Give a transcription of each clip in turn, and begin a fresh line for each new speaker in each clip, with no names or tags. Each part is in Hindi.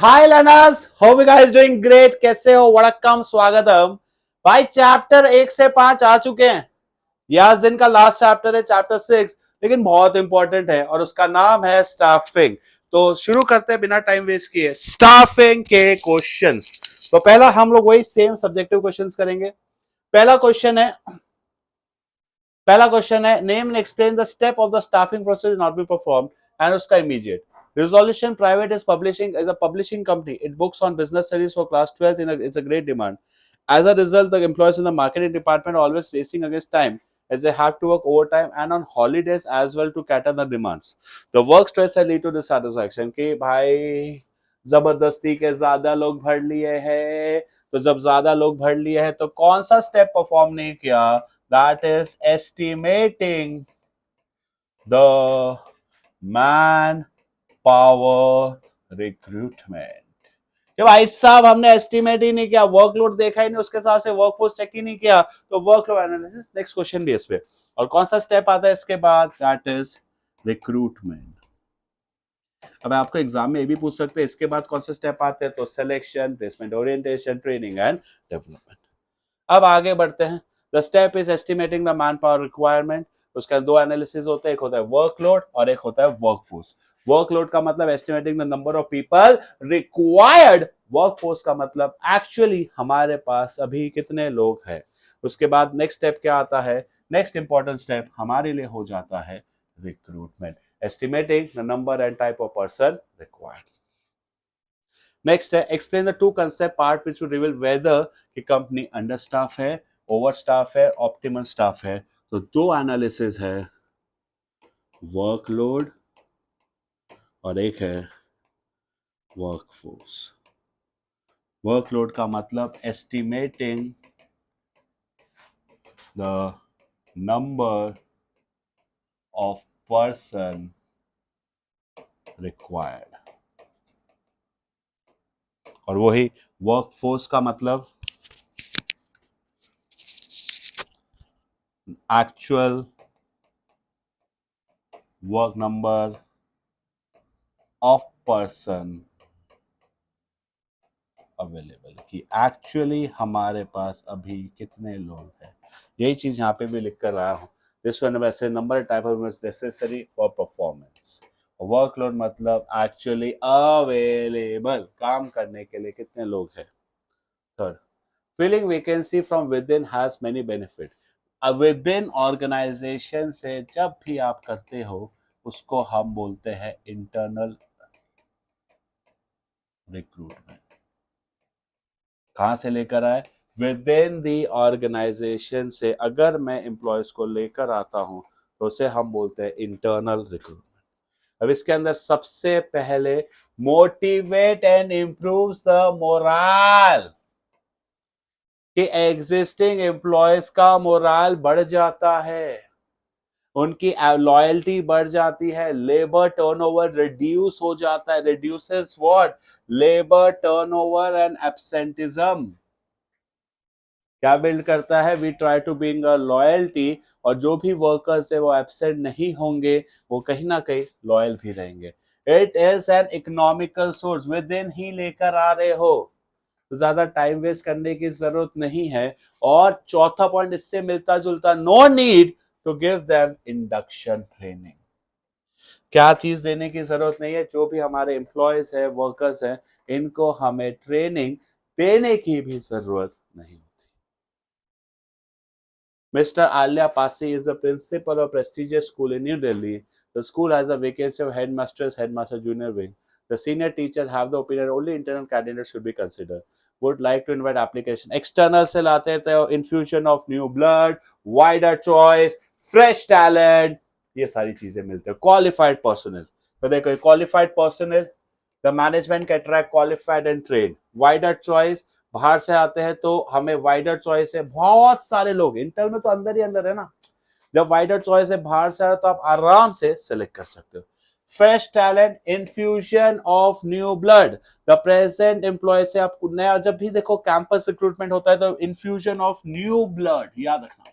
Hi learners, hope you guys doing great. कैसे हो? वड़क्कम, स्वागतम। भाई चैप्टर 1 से 5 आ चुके हैं। यह दिन का लास्ट चैप्टर है, चैप्टर 6, लेकिन बहुत इंपॉर्टेंट है और उसका नाम है स्टाफिंग। तो शुरू करते हैं बिना टाइम वेस्ट किए स्टाफिंग के क्वेश्चंस। तो पहला हम लोग वही सेम सब्जेक्टिव क्वेश्चंस करेंगे। पहला क्वेश्चन है name and explain the step of the staffing process not be perform and उसका immediate resolution. Private is a publishing company. It books on business studies for class 12. It's a great demand. As a result, the employees in the marketing department are always racing against time, as they have to work overtime and on holidays as well to cater the demands. The work stress has lead to dissatisfaction कि भाई जबरदस्ती के ज्यादा लोग भर लिए हैं। तो जब ज्यादा लोग भर लिए हैं तो कौन सा स्टेप परफॉर्म नहीं किया? That is estimating the man power recruitment. कि भाई साहब हमने एस्टिमेट ही नहीं किया, वर्कलोड देखा ही नहीं, उसके हिसाब से वर्कफोर्स चेक ही नहीं किया, तो वर्कलोड एनालिसिस नेक्स्ट क्वेश्चन भी इस पे। और कौन सा स्टेप आता है इसके बाद? That is recruitment. अब आपको एग्जाम में ये भी पूछ सकते हैं इसके बाद कौन से स्टेप आते हैं, तो selection, placement orientation, training and development. अब आगे बढ़ते हैं। The step is estimating the man power requirement. उसका दो एनालिसिस होते हैं, एक होता है वर्कलोड और एक होता है वर्कफोर्स। वर्कलोड का मतलब estimating the number of people required. Workforce का मतलब एक्चुअली हमारे पास अभी कितने लोग हैं। उसके बाद नेक्स्ट स्टेप क्या आता है? नेक्स्ट इंपॉर्टेंट स्टेप हमारे लिए हो जाता है recruitment, estimating the number and type of person required. Next है explain the two concept part which will reveal whether कि कंपनी अंडर स्टाफ है, ओवर स्टाफ है, ऑप्टिमल स्टाफ है। तो दो एनालिसिस है, वर्कलोड और एक है वर्कफोर्स। वर्कलोड का मतलब estimating the number of person required, और वही वर्कफोर्स का मतलब actual work number of person available, कि एक्चुअली हमारे पास अभी कितने लोग हैं। यही चीज यहाँ पे भी लिख कर रहा हूँ। दिस वन वैसे number type of necessary for performance. Workload मतलब एक्चुअली अवेलेबल, काम करने के लिए कितने लोग हैं। Third, filling vacancy from within has many benefit. Within organisation से जब भी आप करते हो उसको हम बोलते हैं इंटरनल रिक्रूटमेंट। कहां से लेकर आए? विद इन दी ऑर्गेनाइजेशन से अगर मैं एम्प्लॉयज को लेकर आता हूं तो उसे हम बोलते हैं इंटरनल रिक्रूटमेंट। अब इसके अंदर सबसे पहले motivate and improve the moral, कि एग्जिस्टिंग एम्प्लॉयज का मोरल बढ़ जाता है, उनकी लॉयल्टी बढ़ जाती है, लेबर टर्नओवर रिड्यूस हो जाता है। Reduces what? Labour turnover and absenteeism. क्या बिल्ड करता है? We try to build a loyalty, और जो भी वर्कर्स है वो एब्सेंट नहीं होंगे, वो कहीं ना कहीं लॉयल भी रहेंगे। It is an economical source, within ही लेकर आ रहे हो तो ज्यादा टाइम वेस्ट करने की जरूरत नहीं है। और चौथा पॉइंट इससे मिलता जुलता, no need to give them induction training. क्या चीज देने की जरूरत नहीं है, जो भी हमारे एम्प्लॉयज है, वर्कर्स हैं, इनको हमें ट्रेनिंग देने की भी जरूरत नहीं। Mr. Alia Pasi is the principal of a prestigious school in New Delhi. The school has a vacancy of headmaster junior wing. The senior teachers have the opinion only internal candidates should be considered. Would like to invite application. External से लाते हैं तो infusion of new blood, wider choice, fresh talent, ये सारी चीजें मिलते हैं। Qualified personnel, तो देखो qualified personnel, the management can attract qualified and trained. Wider choice, बाहर से आते हैं तो हमें वाइडर चॉइस है, बहुत सारे लोग, इंटर में तो अंदर ही अंदर है ना। जब वाइडर चॉइस है, बाहर से आ रहा तो आप आराम से सिलेक्ट कर सकते हो। Fresh talent, infusion of new blood, the present employ से आपको नया, जब भी देखो कैंपस रिक्रूटमेंट होता है तो इन्फ्यूजन ऑफ न्यू ब्लड याद रखना।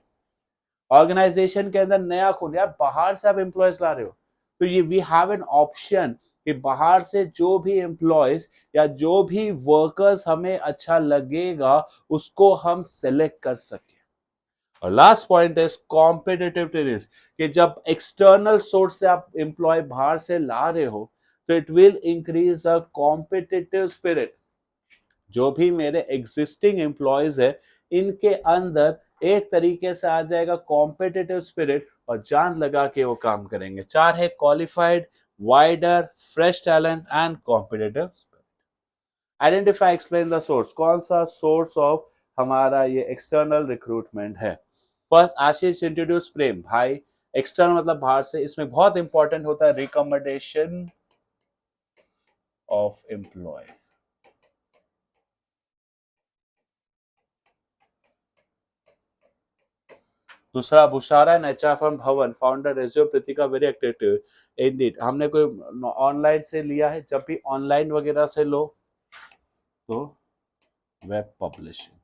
ऑर्गेनाइजेशन के अंदर नया खून, यार बाहर से आप एम्प्लॉयज ला रहे हो तो ये वी हैव एन ऑप्शन कि बाहर से जो भी एम्प्लॉयज या जो भी वर्कर्स हमें अच्छा लगेगा उसको हम सेलेक्ट कर सके। और last point is competitive tennis, कि जब एक्सटर्नल सोर्स से आप एम्प्लॉय बाहर से ला रहे हो तो it will increase a competitive spirit. जो भी मेरे एग्जिस्टिंग एम्प्लॉयज है इनके अंदर एक तरीके से आ जाएगा कॉम्पिटिटिव स्पिरिट और जान लगा के वो काम करेंगे। चार है qualified, wider, fresh talent and competitive spirit. Identify explain the source, कौन सा सोर्स ऑफ हमारा ये एक्सटर्नल रिक्रूटमेंट है। फर्स्ट आशीष इंट्रोड्यूस प्रेम, भाई एक्सटर्नल मतलब बाहर से, इसमें बहुत इंपॉर्टेंट होता है रिकमेंडेशन ऑफ एम्प्लॉय। दूसरा Bushra and HR firm Bhavan, founder resume Pritika very active indeed. हमने कोई ऑनलाइन से लिया है, जब भी ऑनलाइन वगैरह से लो तो web publishing.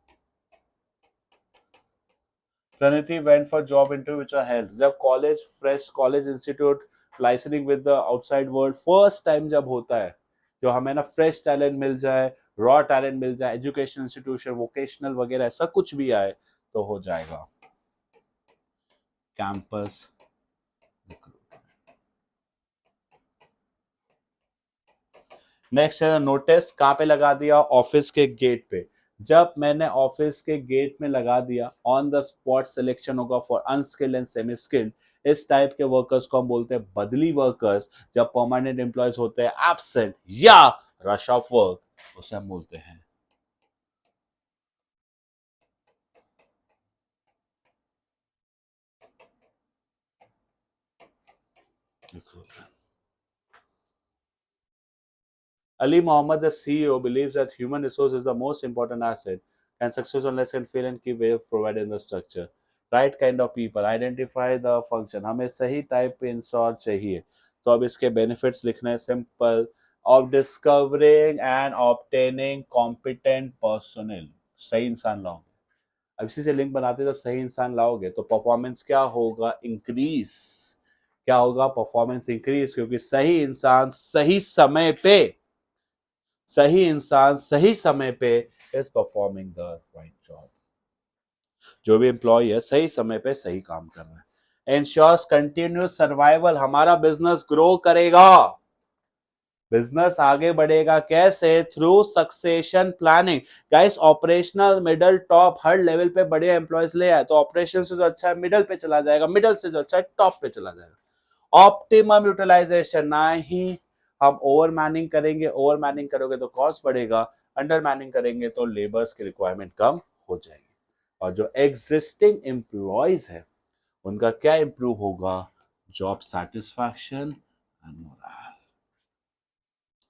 Pranati went for job interview which are held, जब college fresh college institute licensing with the outside world first time जब होता है, जो हमें ना फ्रेश टैलेंट मिल जाए, रॉ टैलेंट मिल जाए, एजुकेशन इंस्टीट्यूशन वोकेशनल वगैरह ऐसा कुछ भी आए तो हो जाएगा कैंपस। नेक्स्ट है नोटिस, कहाँ पे लगा दिया, ऑफिस के गेट पे। जब मैंने ऑफिस के गेट में लगा दिया, ऑन द स्पॉट सिलेक्शन होगा for unskilled and semi skilled. इस टाइप के वर्कर्स को हम बोलते हैं बदली वर्कर्स। जब परमानेंट एम्प्लॉयज होते हैं एब्सेंट या रश ऑफ वर्क, उसे हम बोलते हैं recruitment. Ali Mohammed, the CEO, believes that human resource is the most important asset and success unless can fail and keep way of providing the structure. Right kind of people, identify the function. हमें सही टाइप पे इंस्टॉल चाहिए, तो अब इसके बेनिफिट्स लिखने हैं simple, of discovering and obtaining competent personal. सही इंसान लाओगे, अब इसी से लिंक बनाते जब सही इंसान लाओगे तो परफॉर्मेंस क्या होगा, इंक्रीज। क्या होगा, परफॉर्मेंस इंक्रीज, क्योंकि सही इंसान सही समय पे, सही इंसान सही समय पे is performing the right job. जो भी एम्प्लॉय है सही समय पे सही काम कर रहा है। इंश्योर्स कंटिन्यूस सर्वाइवल, हमारा बिजनेस ग्रो करेगा, बिजनेस आगे बढ़ेगा कैसे, through succession planning. Guys operational middle top हर लेवल पे बड़े एम्प्लॉयज ले आए तो ऑपरेशन से जो अच्छा है मिडल पे चला जाएगा, मिडल से जो अच्छा है टॉप पे चला जाएगा। ऑप्टिमम यूटिलाइजेशन, ना ही हम ओवर मैनिंग करेंगे, ओवर मैनिंग करोगे तो कॉस्ट बढ़ेगा, अंडर मैनिंग करेंगे तो लेबर्स की रिक्वायरमेंट कम हो जाएगी। और जो एग्जिस्टिंग एम्प्लॉयज है उनका क्या इंप्रूव होगा, जॉब सेटिस्फैक्शन एंड मोरल।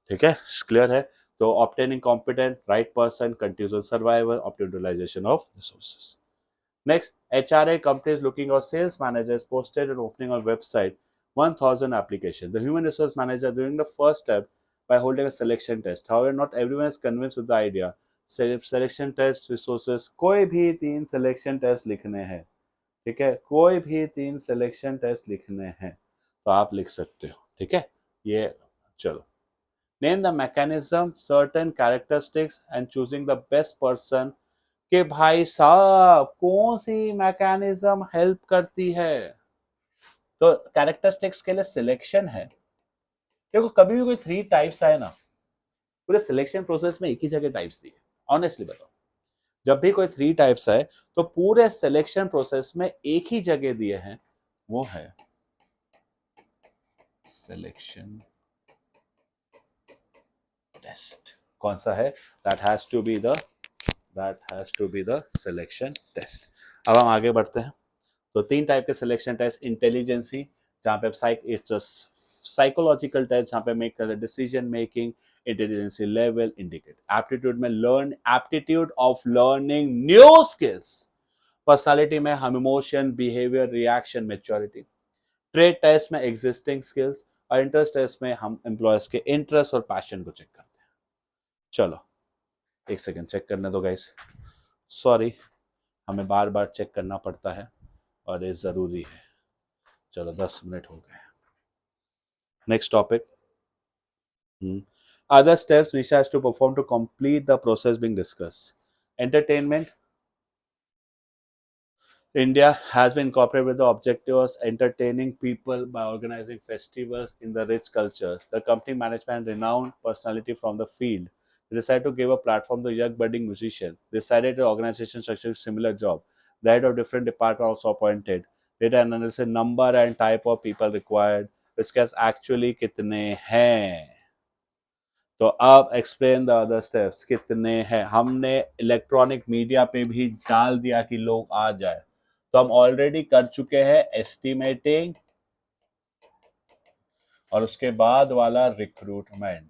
ठीक है, क्लियर है। तो obtaining competent right person, continuous survival, optimisation of resources. Next, HRA companies looking for sales managers posted an opening on website, 1,000 applications. The human resource manager doing the first step by holding a selection test. However, not everyone is convinced with the idea. Selection test resources, कोई भी 3 selection test लिखने हैं, ठीक है, कोई भी 3 selection test लिखने हैं तो आप लिख सकते हो। ठीक है, ये चलो। Name the mechanism, certain characteristics and choosing the best person, कि भाई साहब कौन सी मैकेनिज्म हेल्प करती है। तो कैरेक्टरिस्टिक्स के लिए सिलेक्शन है। देखो कभी भी कोई 3 टाइप्स आए ना, पूरे सिलेक्शन प्रोसेस में एक ही जगह टाइप्स दिए, ऑनेस्टली बताओ। जब भी कोई 3 टाइप्स आए तो पूरे सिलेक्शन प्रोसेस में एक ही जगह दिए हैं, वो है सिलेक्शन टेस्ट। कौन सा है, that has to be the selection test. अब हम आगे बढ़ते हैं। तो 3 टाइप के सिलेक्शन टेस्ट, इंटेलिजेंसी जहाँ पे साइकोलॉजिकल टेस्ट जहाँ पे make decision making, intelligency level indicate. Aptitude में learn, aptitude of learning new skills. Personality में हम emotion, behaviour, reaction, maturity. Trade test में एग्जिस्टिंग स्किल्स, और इंटरेस्ट टेस्ट में हम एम्प्लॉयर्स के इंटरेस्ट और पैशन को चेक करते हैं। चलो एक सेकेंड चेक करने दो गाइस, सॉरी हमें बार बार चेक करना पड़ता है और ये ज़रूरी है। चलो 10 मिनट हो गए। Next topic. Hmm. Other steps Nisha has to perform to complete the process being discussed. Entertainment. India has been incorporated with the objective of entertaining people by organizing festivals in the rich cultures. The company management renowned personality from the field. They decided to give a platform to young budding musicians. They decided the organization structured similar job. The head of different departments also appointed. Data analysis number and type of people required. Discuss actually कितने हैं. तो अब एक्सप्लेन द अदर स्टेप्स कितने हैं. हमने इलेक्ट्रॉनिक मीडिया पे भी डाल दिया कि लोग आ जाए, तो हम ऑलरेडी कर चुके हैं एस्टिमेटिंग और उसके बाद वाला रिक्रूटमेंट.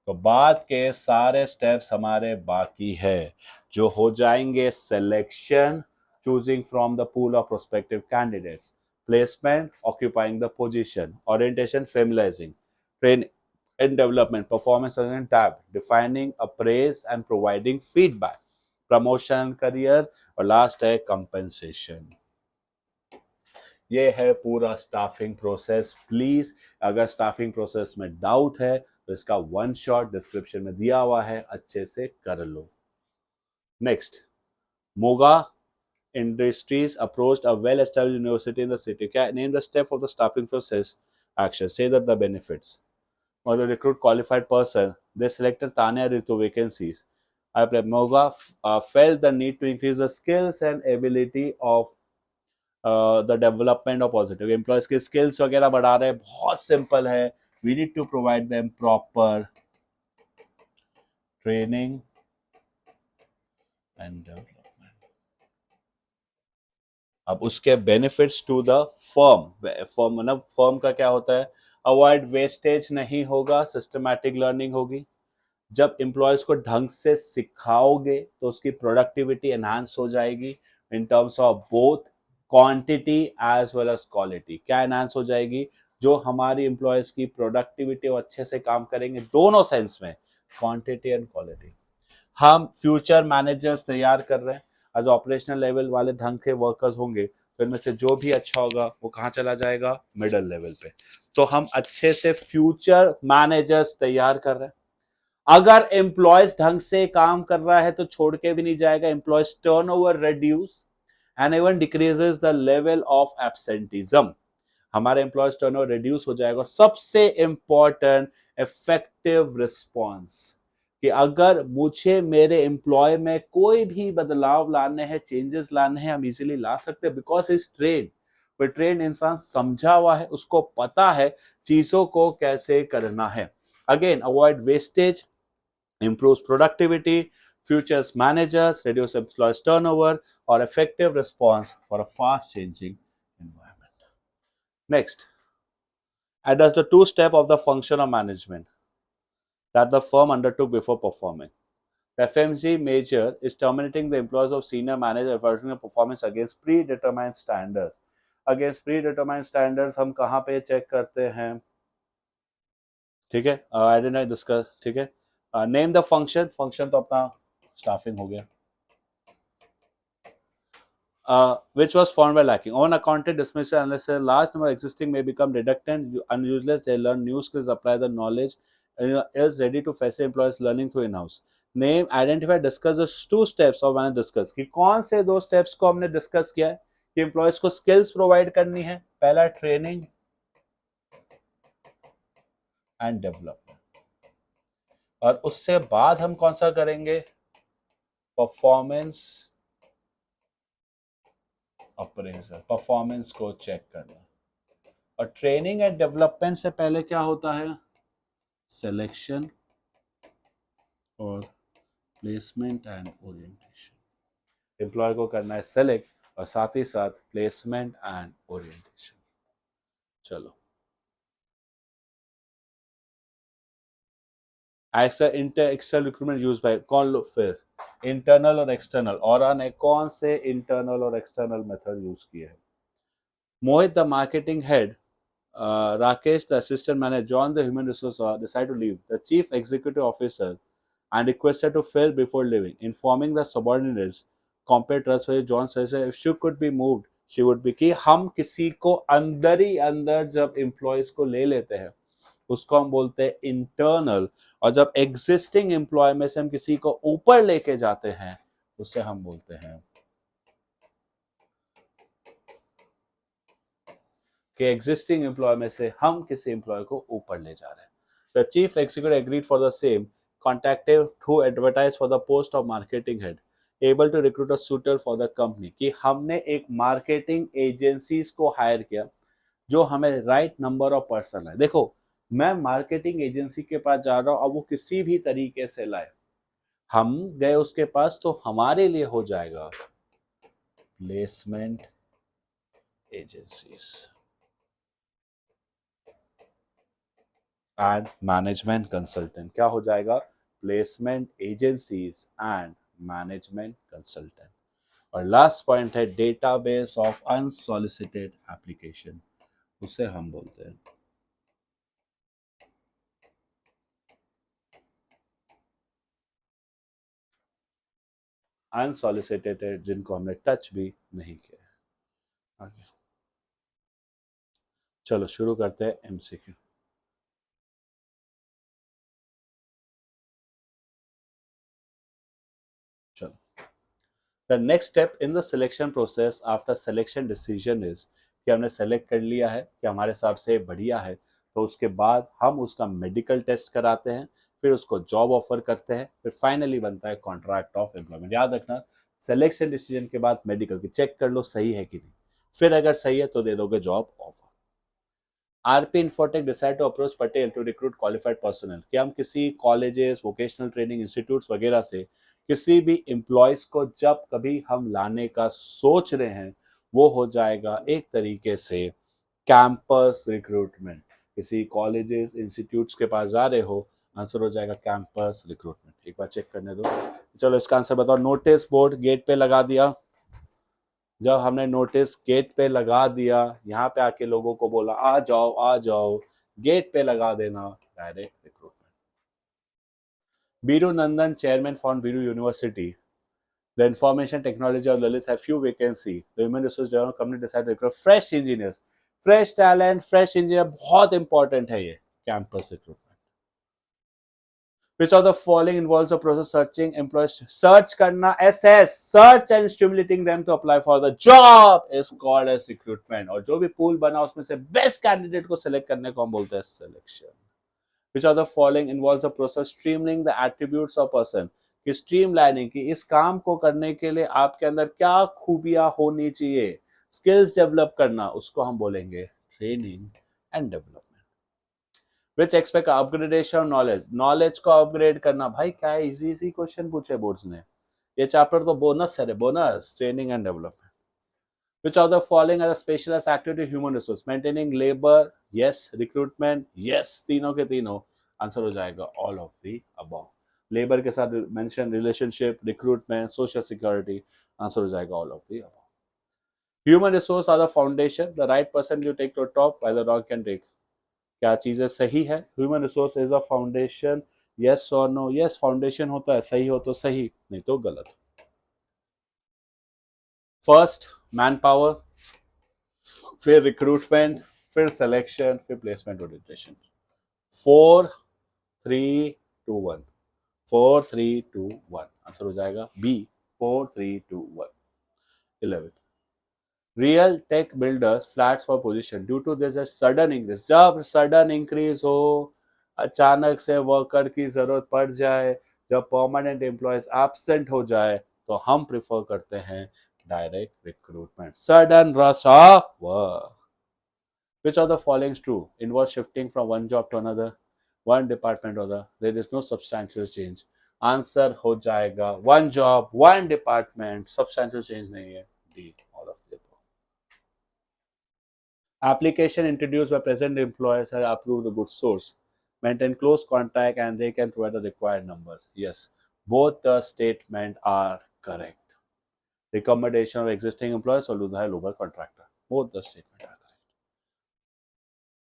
तो बाद के सारे स्टेप्स हमारे बाकी है जो हो जाएंगे. Selection, choosing from the pool of prospective candidates, placement, occupying the position, orientation, familiarising, train and development, performance and tab, defining, appraise and providing feedback, promotion, career और लास्ट है compensation. ये है पूरा स्टाफिंग प्रोसेस. प्लीज अगर स्टाफिंग प्रोसेस में डाउट है तो इसका वन शॉट डिस्क्रिप्शन में दिया हुआ है, अच्छे से कर लो. Next, Moga Industries approached a well-established university in the city. Name the step of the staffing process action. Say that the benefits. Or the recruit qualified person. They selected Tanya Ritu vacancies. Moga felt the need to increase the skills and ability of the development of positive employees के स्किल्स वगैरह बढ़ा रहे हैं. बहुत सिंपल है. We need to provide them proper training and development. अब उसके benefits to the firm. Firm मतलब फर्म का क्या होता है. अवॉइड वेस्टेज नहीं होगा, सिस्टमैटिक लर्निंग होगी. जब एम्प्लॉयज को ढंग से सिखाओगे तो उसकी प्रोडक्टिविटी एनहांस हो जाएगी in terms of both quantity as well as quality. क्या एनहांस हो जाएगी. जो हमारी एम्प्लॉयज की प्रोडक्टिविटी वो अच्छे से काम करेंगे दोनों सेंस में, क्वांटिटी एंड क्वालिटी. हम फ्यूचर मैनेजर्स तैयार कर रहे हैं. आज ऑपरेशनल लेवल वाले ढंग के वर्कर्स होंगे तो इनमें से जो भी अच्छा होगा वो कहाँ चला जाएगा, मिडल लेवल पे. तो हम अच्छे से फ्यूचर मैनेजर्स तैयार कर रहे हैं. अगर एम्प्लॉयज ढंग से काम कर रहा है तो छोड़ के भी नहीं जाएगा. Employees turnover reduce and even decreases the level of absenteeism. हमारे एम्प्लॉयज टर्नओवर रिड्यूस हो जाएगा. सबसे इंपॉर्टेंट, इफेक्टिव रिस्पॉन्स. कि अगर मुझे मेरे एम्प्लॉय में कोई भी बदलाव लाने हैं, चेंजेस लाने हैं, हम इजीली ला सकते हैं बिकॉज इज ट्रेन. कोई ट्रेन इंसान समझा हुआ है, उसको पता है चीजों को कैसे करना है. Again, avoid wastage, improves productivity, futures managers, reduce employees turnover, or effective response for a fast changing environment. Next, address the two step of the function of management that the firm undertook before performing. The FMC major is terminating the employees of senior manager for performance against predetermined standards. Against predetermined standards हम कहाँ पे चेक करते हैं. ठीक है, आई डिड नॉट डिस्कस. ठीक है, नेम द फंक्शन. फंक्शन तो अपना स्टाफिंग हो गया. Which was found by lacking. Unaccounted dismissal unless a large number existing may become redundant and useless. They learn new skills, apply the knowledge, is ready to facilitate employees learning through in-house. Name, identify, discuss the two steps of मैंने discuss कि कौन से दो steps को हमने discuss किया है कि employees को skills provide करनी है. पहला training and development. और उससे बाद हम कौन सा करेंगे, परफॉर्मेंस अप्रेजल, परफॉर्मेंस को चेक करना. और ट्रेनिंग एंड डेवलपमेंट से पहले क्या होता है, सिलेक्शन और प्लेसमेंट एंड ओरिएंटेशन. एम्प्लॉय को करना है सेलेक्ट और साथ ही साथ प्लेसमेंट एंड ओरिएंटेशन. चलो, एक्सटर्नल रिक्रूटमेंट यूज बाय कौन लोग, फिर इंटरनल और एक्सटर्नल. और ने कौन से इंटरनल और एक्सटर्नल मेथड यूज किए हैं. Mohit the marketing head, Rakesh the assistant manager, John the human resource decided to leave. The chief executive officer and requested to fill before leaving. Informing the subordinates, compared trustworthy, John says if she could be moved, she would be कि हम किसी को अंदर ही अंदर जब एम्प्लॉयज को ले लेते हैं उसको हम बोलते हैं इंटरनल, और जब एग्जिस्टिंग एम्प्लॉय में से हम किसी को ऊपर लेके जाते हैं उससे हम बोलते हैं कि एग्जिस्टिंग एम्प्लॉय में से हम किसी एम्प्लॉय को ऊपर ले जा रहे हैं। The chief executive agreed for the same, contacted to advertise for the post of marketing head, able to recruit a suitor for the company, कि हमने एक मार्केटिंग एजेंसीज को हायर किया जो हमें राइट नंबर ऑफ पर्सन है। देखो, मैं मार्केटिंग एजेंसी के पास जा रहा हूं, अब वो किसी भी तरीके से लाए, हम गए उसके पास तो हमारे लिए हो जाएगा placement agencies and management consultant. क्या हो जाएगा? Placement agencies and management consultant. और लास्ट पॉइंट है डेटाबेस ऑफ अनसॉलिसिटेड एप्लीकेशन, उसे हम बोलते हैं अनसॉलिसिटेड, जिनको हमने टच भी नहीं किया है। आगे चलो शुरू करते हैं एमसीक्यू। चलो, the next step in the selection process after selection decision is कि हमने सेलेक्ट कर लिया है कि हमारे हिसाब से बढ़िया है, तो उसके बाद हम उसका मेडिकल टेस्ट कराते हैं, फिर उसको जॉब ऑफर करते हैं, फिर फाइनली बनता है कॉन्ट्रैक्ट ऑफ एम्प्लॉयमेंट। याद रखना, सिलेक्शन डिसीजन के बाद मेडिकल की चेक कर लो सही है कि नहीं, फिर अगर सही है तो दे दोगे job offer. RP Infotech decide to approach Patel to recruit qualified personnel, कि हम किसी कॉलेजेस, वोकेशनल ट्रेनिंग इंस्टीट्यूट्स वगैरह से किसी भी एम्प्लॉयज को जब कभी हम लाने का सोच रहे हैं, वो हो जाएगा एक तरीके से कैंपस रिक्रूटमेंट। किसी कॉलेजेस, इंस्टीट्यूट्स के पास जा रहे हो, आंसर हो जाएगा कैंपस रिक्रूटमेंट। एक बार चेक करने दो। चलो इसका आंसर बताओ। नोटिस बोर्ड गेट पे लगा दिया, जब हमने नोटिस गेट पे लगा दिया, यहाँ पे आके लोगों को बोला आ जाओ आ जाओ, गेट पे लगा देना, direct recruitment. Biru Nandan chairman for Biru university, the information technology of Lalit have few vacancy, the human resource development company decide to recruit fresh engineers, fresh talent, fresh engineer बहुत important है ये campus recruitment। which of the following involves the process searching employees, search करना, assess, search and stimulating them to apply for the job is called as recruitment। और जो भी pool बना उसमें से best candidate को select करने को हम बोलते हैं selection। which of the following involves the process streamlining the attributes of person, कि स्ट्रीमलाइनिंग, की इस काम को करने के लिए आपके अंदर क्या खूबियां होनी चाहिए, स्किल्स डेवलप करना, उसको हम बोलेंगे training and development. Which expect upgradation knowledge, knowledge को अपग्रेड करना। भाई क्या इजी इजी क्वेश्चन पूछे बोर्ड्स ने, ये चैप्टर तो बोनस है, bonus training and development. Which of the following are the specialized activity human resource? Maintaining labor, yes. Recruitment, yes. तीनों के तीनों आंसर हो जाएगा all of the above। Labour के साथ mention relationship, recruitment, social security, answer हो जाएगा all of the above। Human resource are the foundation, the right person you take to top while the wrong can take। क्या चीजें सही है? Human resource is a foundation, yes or no? Yes, foundation होता है, सही हो तो सही, नहीं तो गलत। फर्स्ट मैन पावर, फिर रिक्रूटमेंट, फिर सिलेक्शन, फिर प्लेसमेंट ओरिएंटेशन। 4 3 2 1, 4 3 2 1 आंसर हो जाएगा B, 4 3 2 1। 11, real tech builders flats for position due to this sudden increase. जब सडन इंक्रीज हो, अचानक से वर्कर की जरूरत पड़ जाए, जब परमानेंट एम्प्लॉयज एब्सेंट हो जाए, तो हम प्रिफर करते हैं direct recruitment. Sudden rush of work. Which of the following is true? Involves shifting from one job to another, one department or other. There is no substantial change. Answer हो जाएगा one job, one department, substantial change नहीं है। D, all of the above। Application introduced by present employers are approved the good source, maintain close contact, and they can provide the required number. Yes, both the statement are correct। Recommendation of existing employees or Ludhai contractor. Both the statement are correct।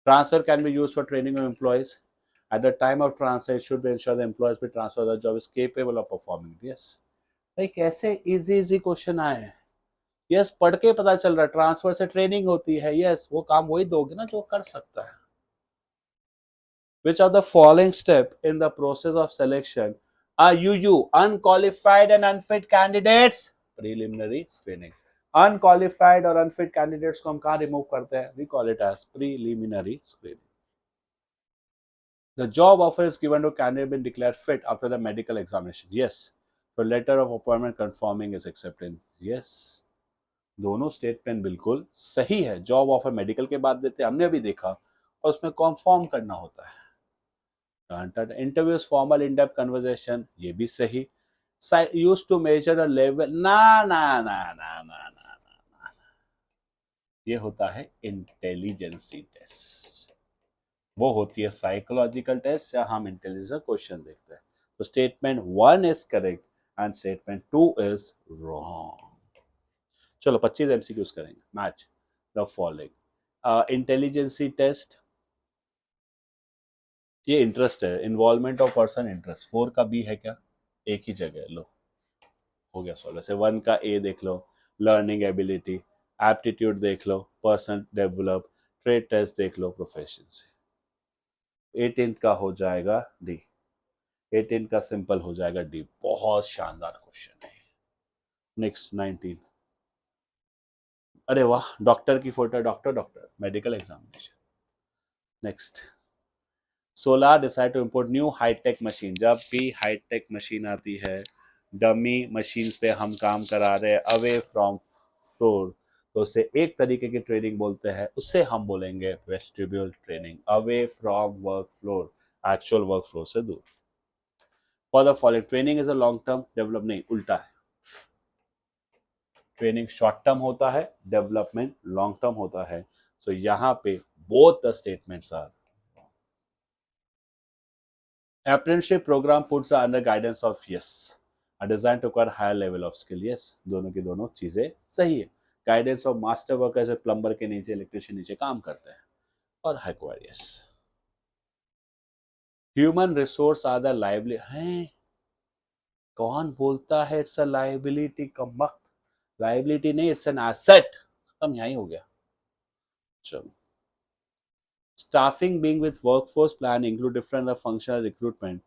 Transfer can be used for training of employees। At the time of transfer, it should be ensured the employees be transferred the job is capable of performing। Yes, भाई कैसे इजी इजी क्वेश्चन आए हैं, यस, पढ़ के पता चल रहा है, ट्रांसफर से ट्रेनिंग होती है, यस, वो काम वही दोगे ना जो कर सकता है। Which of the following step in the process of selection are you unqualified and unfit candidates? Preliminary screening. Unqualified और unfit candidates को हम कहाँ remove करते हैं? We call it as preliminary screening. The job offer is given to candidate been declared fit after the medical examination. Yes. So letter of appointment confirming is accepted. Yes. दोनों स्टेटमेंट बिल्कुल सही है। जॉब ऑफर मेडिकल के बाद देते हैं, हमने अभी देखा, और उसमें कॉन्फर्म करना होता है। Interviews formal in depth conversation, ये भी सही। Use to measure a level, ना ना ना ना ना ना ना, ये होता है इंटेलिजेंसी टेस्ट, वो होती है साइकोलॉजिकल टेस्ट, या हम इंटेलिजेंस क्वेश्चन देखते हैं। तो statement 1 is correct and statement 2 is wrong. चलो 25 एमसीक्यूज करेंगे। Match the following. Intelligence test, ये इंटरेस्ट है, इन्वॉल्वमेंट ऑफ पर्सन इंटरेस्ट, 4 का बी है क्या? एक ही जगह, लो हो गया सॉल्व। वैसे 1 का ए देख लो, लर्निंग एबिलिटी, एप्टीट्यूड देख लो, पर्सन डेवलप, ट्रेड टेस्ट देख लो, प्रोफेशंसी। 18 का हो जाएगा डी, 18 का सिंपल हो जाएगा डी। बहुत शानदार क्वेश्चन है। नेक्स्ट 19, अरे वाह, डॉक्टर की photo, doctor medical examination. Next, solar decide to import new high tech machine. जब भी हाईटेक मशीन आती है, डमी मशीन्स पे हम काम करा रहे हैं अवे फ्रॉम फ्लोर, तो उसे एक तरीके की ट्रेनिंग बोलते हैं, उससे हम बोलेंगे vestibule training, away from work floor, actual work floor से दूर। For the following, training is a long term develop, नहीं उल्टा है, ट्रेनिंग शॉर्ट टर्म होता है, डेवलपमेंट लॉन्ग टर्म होता है। सो यहाँ पे both the statements are. Apprenticeship program puts under guidance of yes, are designed to acquire higher level of skill. Yes, दोनों की दोनों चीजें सही है। गाइडेंस ऑफ मास्टर वर्कर जैसे प्लम्बर के नीचे, इलेक्ट्रिशियन नीचे काम करते हैं, और हाईक्वायर यस। Human resource are the liability हैं, कौन बोलता है इट्स अ लाइबिलिटी? कमबख्त, लाइबिलिटी नहीं, इट्स एन एसेट। खत्म, यही हो गया। चलो, staffing being with workforce plan include different functional recruitment,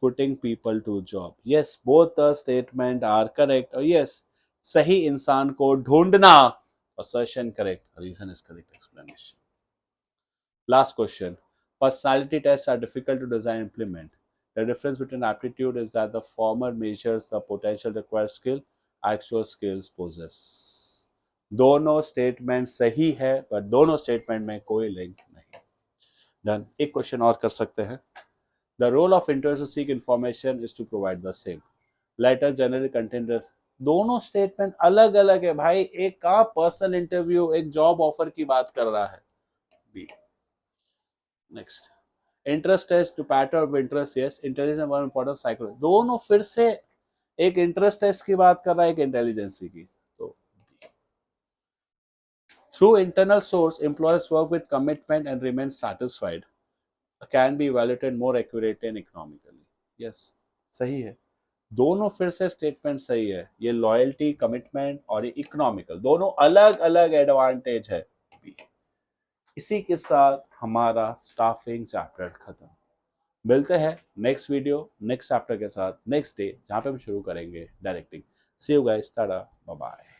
putting people to job. Yes, both the statement are correct. Or yes, सही इंसान को ढूंढना, assertion correct, reason is correct, explanation. Last question. Personality tests are difficult to design and implement. The difference between aptitude is that the former measures the potential required skill, actual skills possess. दोनों स्टेटमेंट सही है, पर दोनों स्टेटमेंट में कोई लिंक नहीं। डन। एक क्वेश्चन और कर सकते हैं। The role of interview to seek information is to provide the same. Letter generally contain, दोनों स्टेटमेंट अलग अलग है भाई। एक का पर्सनल इंटरव्यू, एक जॉब ऑफर की बात कर रहा है। B. Next, interest test to pattern of interest, yes, intelligence one important psychology, दोनों फिर से एक इंटरेस्ट टेस्ट की बात कर रहा है, एक इंटेलिजेंसी की। तो through internal source employees work with commitment and remain satisfied, can be evaluated more accurately and economically. Yes, सही है। दोनों फिर से स्टेटमेंट सही है। ये लॉयल्टी, कमिटमेंट और ये इकोनॉमिकल, दोनों अलग अलग एडवांटेज है। इसी के साथ हमारा स्टाफिंग चैप्टर खत्म। मिलते हैं नेक्स्ट वीडियो, नेक्स्ट चैप्टर के साथ, नेक्स्ट डे, जहां पे हम शुरू करेंगे directing. See you guys, tata, bye bye.